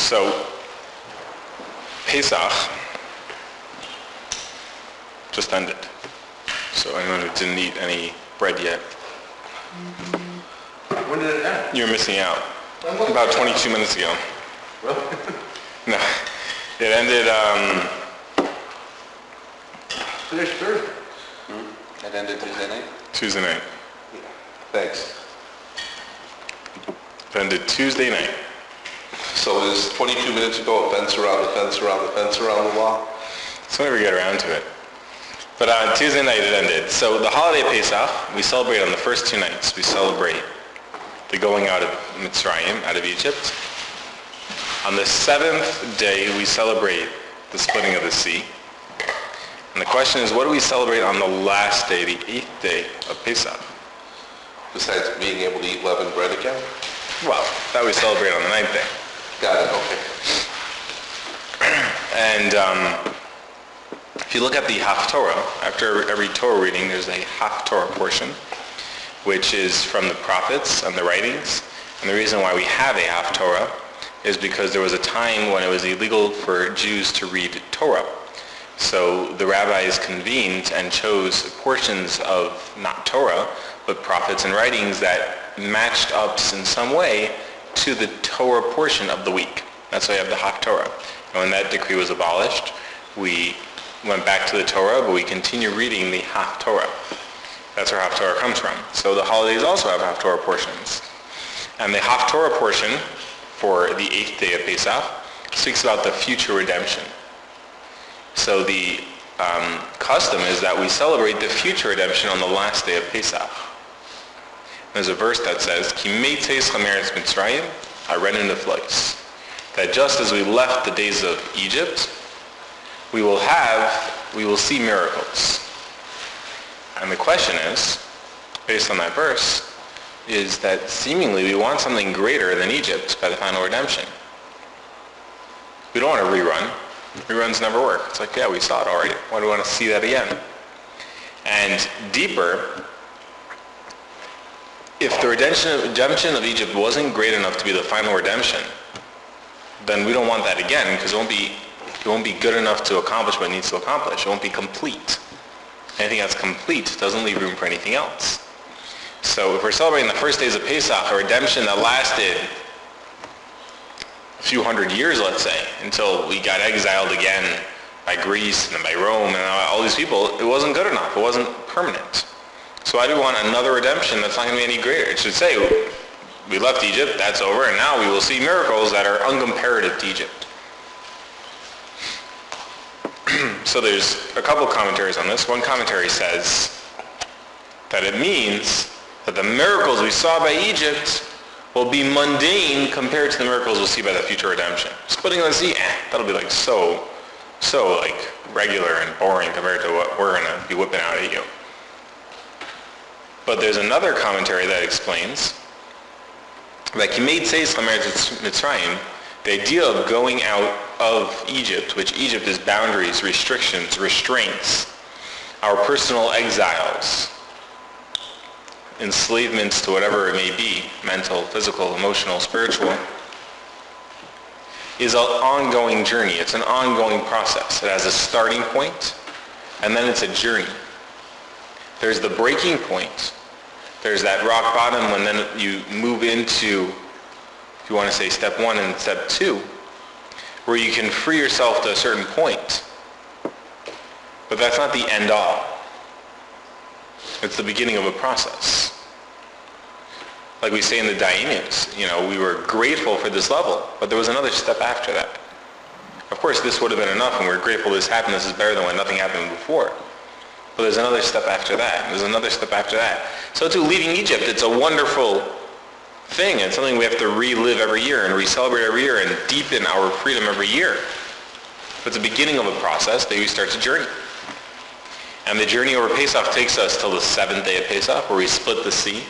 So, Pesach just ended. So anyone who didn't eat any bread yet, When did it end? you're missing out. About 22 minutes ago. Really? No, it ended, Today's Thursday. It ended Tuesday night? Tuesday night. Thanks. It ended Tuesday night. So it was 22 minutes ago, a fence around the fence around the fence around the wall? So whenever we get around to it. But on Tuesday night it ended. So the holiday Pesach, we celebrate on the first two nights. We celebrate the going out of Mitzrayim, out of Egypt. On the seventh day, we celebrate the splitting of the sea. And the question is, what do we celebrate on the last day, the eighth day of Pesach? Besides being able to eat leavened bread again? Well, that we celebrate on the ninth day. Got it, okay. And if you look at the Haftorah, after every Torah reading, there's a Haftorah portion, which is from the prophets and the writings. And the reason why we have a Haftorah is because there was a time when it was illegal for Jews to read Torah. So the rabbis convened and chose portions of not Torah, but prophets and writings that matched up in some way to the Torah portion of the week. That's why you have the Haftorah. And when that decree was abolished, we went back to the Torah, but we continue reading the Haftorah. That's where Haftorah comes from. So the holidays also have Haftorah portions. And the Haftorah portion for the eighth day of Pesach speaks about the future redemption. So the custom is that we celebrate the future redemption on the last day of Pesach. There's a verse that says, Ki meitzeis chameretz Mitzrayim, harenu neflois. That just as we left the days of Egypt, we will see miracles. And the question is, based on that verse, is that seemingly we want something greater than Egypt by the final redemption. We don't want a rerun. Reruns never work. It's like, yeah, we saw it already. Why do we want to see that again? And deeper, if the redemption of Egypt wasn't great enough to be the final redemption, then we don't want that again, because it won't be good enough to accomplish what it needs to accomplish. It won't be complete. Anything that's complete doesn't leave room for anything else. So if we're celebrating the first days of Pesach, a redemption that lasted a few hundred years, let's say, until we got exiled again by Greece and by Rome and all these people, it wasn't good enough. It wasn't permanent. So why do we want another redemption that's not going to be any greater? It should say, we left Egypt, that's over, and now we will see miracles that are uncomparative to Egypt. So there's a couple commentaries on this. One commentary says that it means that the miracles we saw by Egypt will be mundane compared to the miracles we'll see by the future redemption. Splitting the sea, that'll be like so like regular and boring compared to what we're going to be whipping out at you. But there's another commentary that explains that Mitzrayim, the idea of going out of Egypt, which Egypt is boundaries, restrictions, restraints, our personal exiles, enslavements to whatever it may be, mental, physical, emotional, spiritual, is an ongoing journey. It's an ongoing process. It has a starting point, and then it's a journey. There's the breaking point. There's that rock bottom when then you move into, if you want to say step one and step two, where you can free yourself to a certain point. But that's not the end all. It's the beginning of a process. Like we say in the Da'imus, we were grateful for this level, but there was another step after that. Of course, this would have been enough, and we're grateful this happened. This is better than when nothing happened before. But there's another step after that. There's another step after that. So too, leaving Egypt, it's a wonderful thing. It's something we have to relive every year and re-celebrate every year and deepen our freedom every year. But it's the beginning of a process that we start a journey. And the journey over Pesach takes us till the seventh day of Pesach, where we split the sea.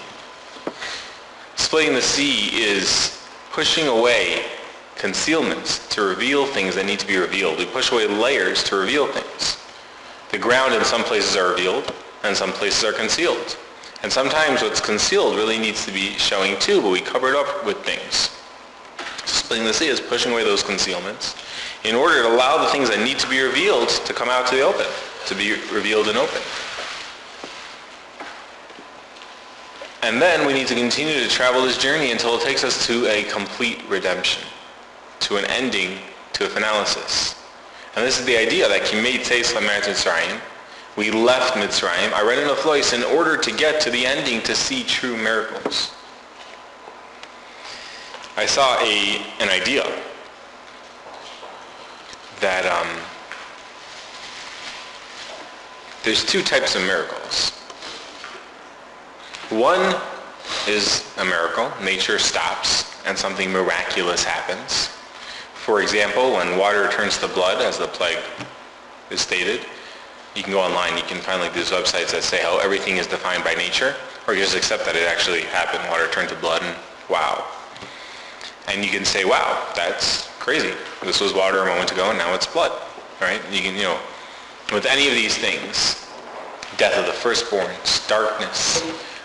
Splitting the sea is pushing away concealments to reveal things that need to be revealed. We push away layers to reveal things. The ground in some places are revealed, and some places are concealed. And sometimes what's concealed really needs to be showing too, but we cover it up with things. Splitting the sea is pushing away those concealments in order to allow the things that need to be revealed to come out to the open, to be revealed and open. And then we need to continue to travel this journey until it takes us to a complete redemption, to an ending, to a finalysis. And this is the idea that Kimei Teis Lamet Mitzrayim. We left Mitzrayim, Arena Neflois, in order to get to the ending to see true miracles. I saw an idea that there's two types of miracles. One is a miracle. Nature stops and something miraculous happens. For example, when water turns to blood, as the plague is stated, you can go online, you can find like these websites that say how everything is defined by nature, or you just accept that it actually happened, water turned to blood, and wow. And you can say, wow, that's crazy. This was water a moment ago and now it's blood, right? You can, with any of these things, death of the firstborns, darkness,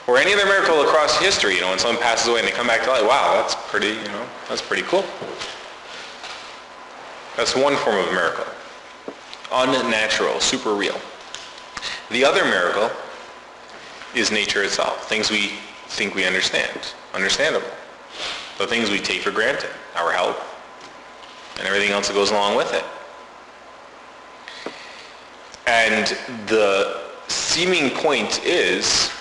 or any other miracle across history, when someone passes away and they come back to life, wow, that's pretty cool. That's one form of a miracle. Unnatural, super real. The other miracle is nature itself, things we think we understand, understandable. The things we take for granted, our health, and everything else that goes along with it. And the seeming point is,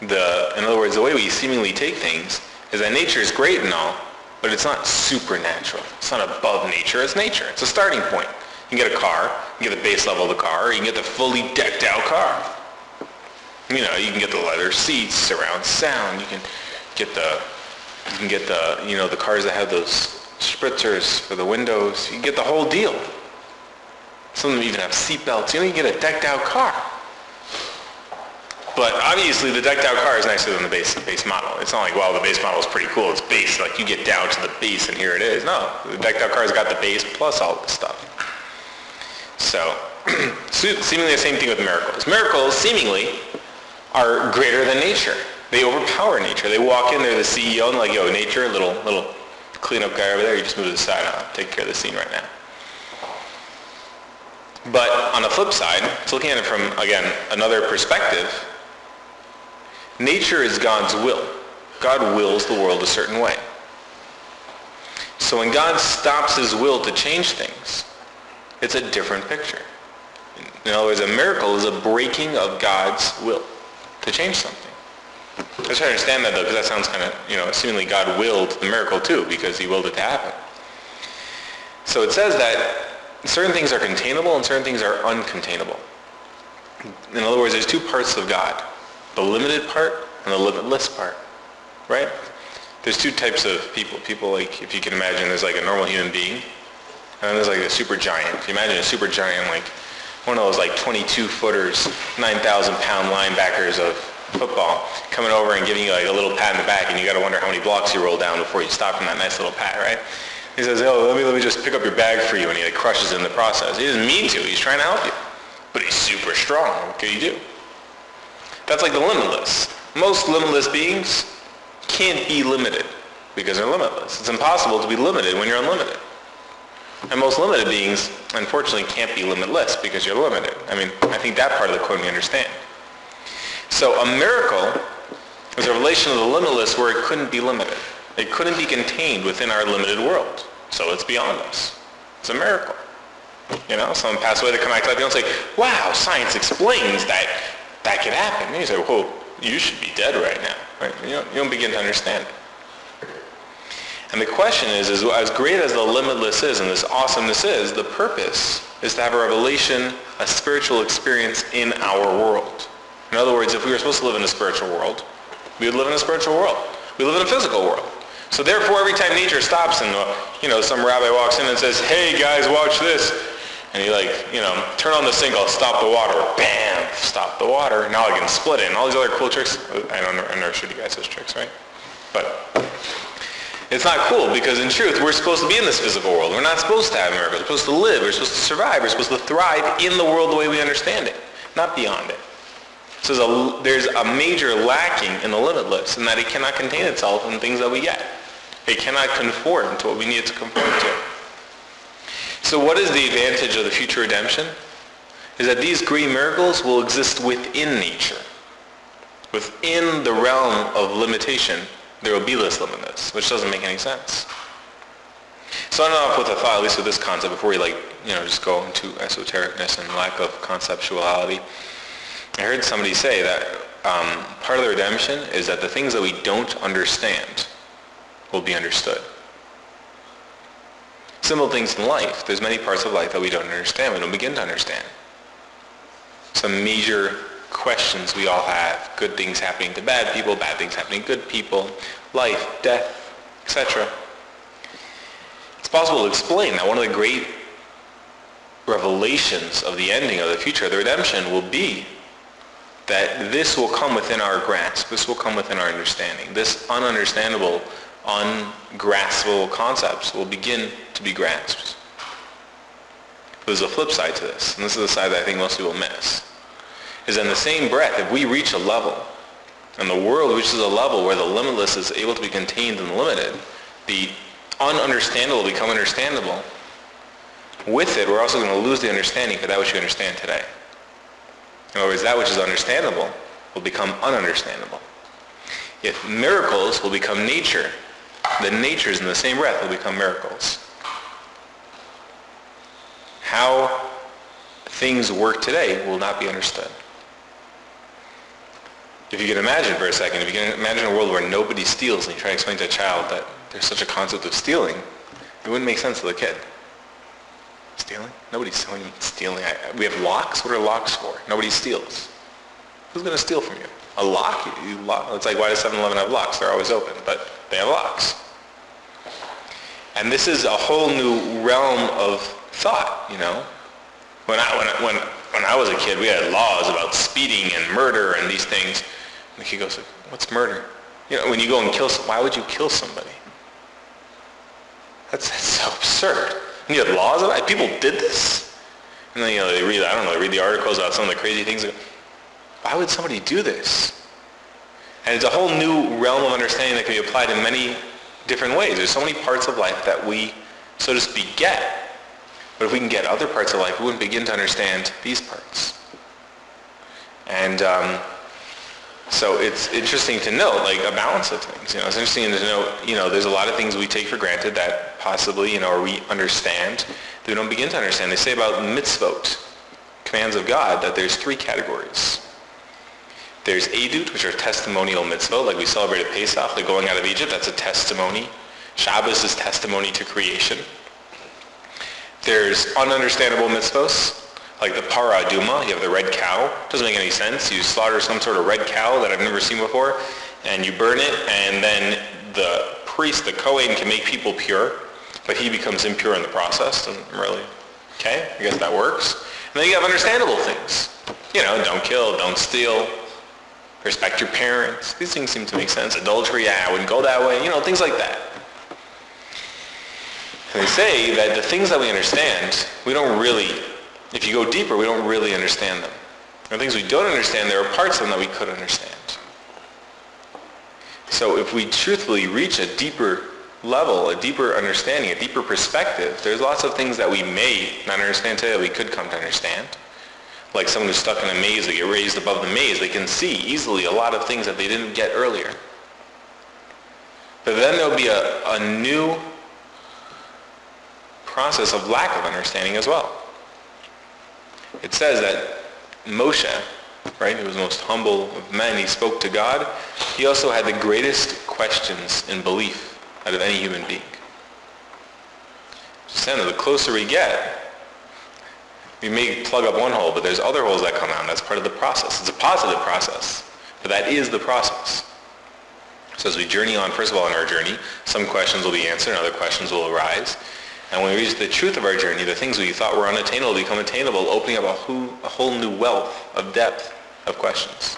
in other words, the way we seemingly take things is that nature is great and all, but it's not supernatural. It's not above nature, it's nature. It's a starting point. You can get a car, you can get the base level of the car, or you can get the fully decked out car. You can get the leather seats, surround sound, you can get the cars that have those spritzers for the windows. You can get the whole deal. Some of them even have seat belts. You can get a decked out car. But obviously the decked out car is nicer than the base model. It's not like, well, the base model is pretty cool. It's base. Like you get down to the base and here it is. No, the decked out car's got the base plus all the stuff. So, seemingly the same thing with miracles. Miracles, seemingly, are greater than nature. They overpower nature. They walk in, they're the CEO, and like, yo, nature, little cleanup guy over there, you just move to the side, I'll take care of the scene right now. But on the flip side, it's looking at it from, again, another perspective. Nature is God's will. God wills the world a certain way. So when God stops his will to change things, it's a different picture. In other words, a miracle is a breaking of God's will to change something. I just try to understand that though, because that sounds kind of, seemingly God willed the miracle too, because he willed it to happen. So it says that certain things are containable and certain things are uncontainable. In other words, there's two parts of God, the limited part and the limitless part, right? There's two types of people. People, like, if you can imagine, there's like a normal human being, and then there's like a super giant. If you imagine a super giant, like one of those like 22-footers, 9,000-pound linebackers of football, coming over and giving you like a little pat in the back, and you got to wonder how many blocks you roll down before you stop from that nice little pat, right? He says, oh, let me just pick up your bag for you, and he like crushes it in the process. He doesn't mean to. He's trying to help you. But he's super strong. What can you do? That's like the limitless. Most limitless beings can't be limited because they're limitless. It's impossible to be limited when you're unlimited. And most limited beings, unfortunately, can't be limitless because you're limited. I think that part of the quote we understand. So a miracle is a relation of the limitless where it couldn't be limited. It couldn't be contained within our limited world. So it's beyond us. It's a miracle. Someone passed away, they come back to life, you don't say, wow, science explains that could happen. And you say, well, you should be dead right now. Right? You don't begin to understand it. And the question is as great as the limitless is and this awesomeness is, the purpose is to have a revelation, a spiritual experience in our world. In other words, if we were supposed to live in a spiritual world, we would live in a spiritual world. We live in a physical world. So therefore, every time nature stops and, some rabbi walks in and says, hey guys, watch this. And you turn on the sink, I'll stop the water. Bam, stop the water. Now I can split it. And all these other cool tricks. I never showed you guys those tricks, right? But it's not cool because in truth, we're supposed to be in this physical world. We're not supposed to have miracles. We're supposed to live. We're supposed to survive. We're supposed to thrive in the world the way we understand it, not beyond it. So there's a major lacking in the limitless in that it cannot contain itself in things that we get. It cannot conform to what we need it to conform to. So what is the advantage of the future redemption? Is that these great miracles will exist within nature. Within the realm of limitation, there will be less limitless, which doesn't make any sense. So I'm off with a thought, at least with this concept, before we just go into esotericness and lack of conceptuality. I heard somebody say that part of the redemption is that the things that we don't understand will be understood. Simple things in life. There's many parts of life that we don't understand, we don't begin to understand. Some major questions we all have. Good things happening to bad people, bad things happening to good people, life, death, etc. It's possible to explain that one of the great revelations of the ending of the future, the redemption, will be that this will come within our grasp, this will come within our understanding. This ununderstandable, ungraspable concepts will begin to be grasped. There's a flip side to this, and this is the side that I think most people miss, is in the same breath, if we reach a level, and the world reaches a level where the limitless is able to be contained and limited, the ununderstandable will become understandable. With it, we're also going to lose the understanding for that which you understand today. In other words, that which is understandable will become ununderstandable. If miracles will become nature, then natures in the same breath will become miracles. How things work today will not be understood. If you can imagine for a second, if you can imagine a world where nobody steals and you try to explain to a child that there's such a concept of stealing, it wouldn't make sense to the kid. Stealing? Nobody's stealing. We have locks? What are locks for? Nobody steals. Who's going to steal from you? A lock? It's like, why does 7-Eleven have locks? They're always open, but they have locks. And this is a whole new realm of thought, you know. When I was a kid, we had laws about speeding and murder and these things. And the kid goes, what's murder? You know, when you go and kill someone, why would you kill somebody? That's so absurd. And you have laws about it? People did this? And then, they read the articles about some of the crazy things. Why would somebody do this? And it's a whole new realm of understanding that can be applied in many different ways. There's so many parts of life that we, so to speak, get. But if we can get other parts of life, we wouldn't begin to understand these parts. And so it's interesting to note, a balance of things. It's interesting to note, there's a lot of things we take for granted that possibly, or we understand, that we don't begin to understand. They say about mitzvot, commands of God, that there's 3 categories. There's edut, which are testimonial mitzvot, like we celebrated Pesach, like going out of Egypt, that's a testimony. Shabbos is testimony to creation. There's ununderstandable mitzvos, like the para aduma, you have the red cow. Doesn't make any sense. You slaughter some sort of red cow that I've never seen before, and you burn it, and then the priest, the Kohen, can make people pure, but he becomes impure in the process. Doesn't really, okay, I guess that works. And then you have understandable things. Don't kill, don't steal, respect your parents. These things seem to make sense. Adultery, I wouldn't go that way. Things like that. And they say that the things that we understand, we don't really, if you go deeper, we don't really understand them. The things we don't understand, there are parts of them that we could understand. So if we truthfully reach a deeper level, a deeper understanding, a deeper perspective, there's lots of things that we may not understand today that we could come to understand. Like someone who's stuck in a maze, they get raised above the maze, they can see easily a lot of things that they didn't get earlier. But then there'll be a new process of lack of understanding as well. It says that Moshe, right, who was the most humble of men, he spoke to God. He also had the greatest questions in belief out of any human being. Just saying, the closer we get, we may plug up one hole, but there's other holes that come out, and that's part of the process. It's a positive process, but that is the process. So as we journey on, first of all, in our journey, some questions will be answered and other questions will arise. And when we reach the truth of our journey, the things we thought were unattainable become attainable, opening up a whole new wealth of depth of questions.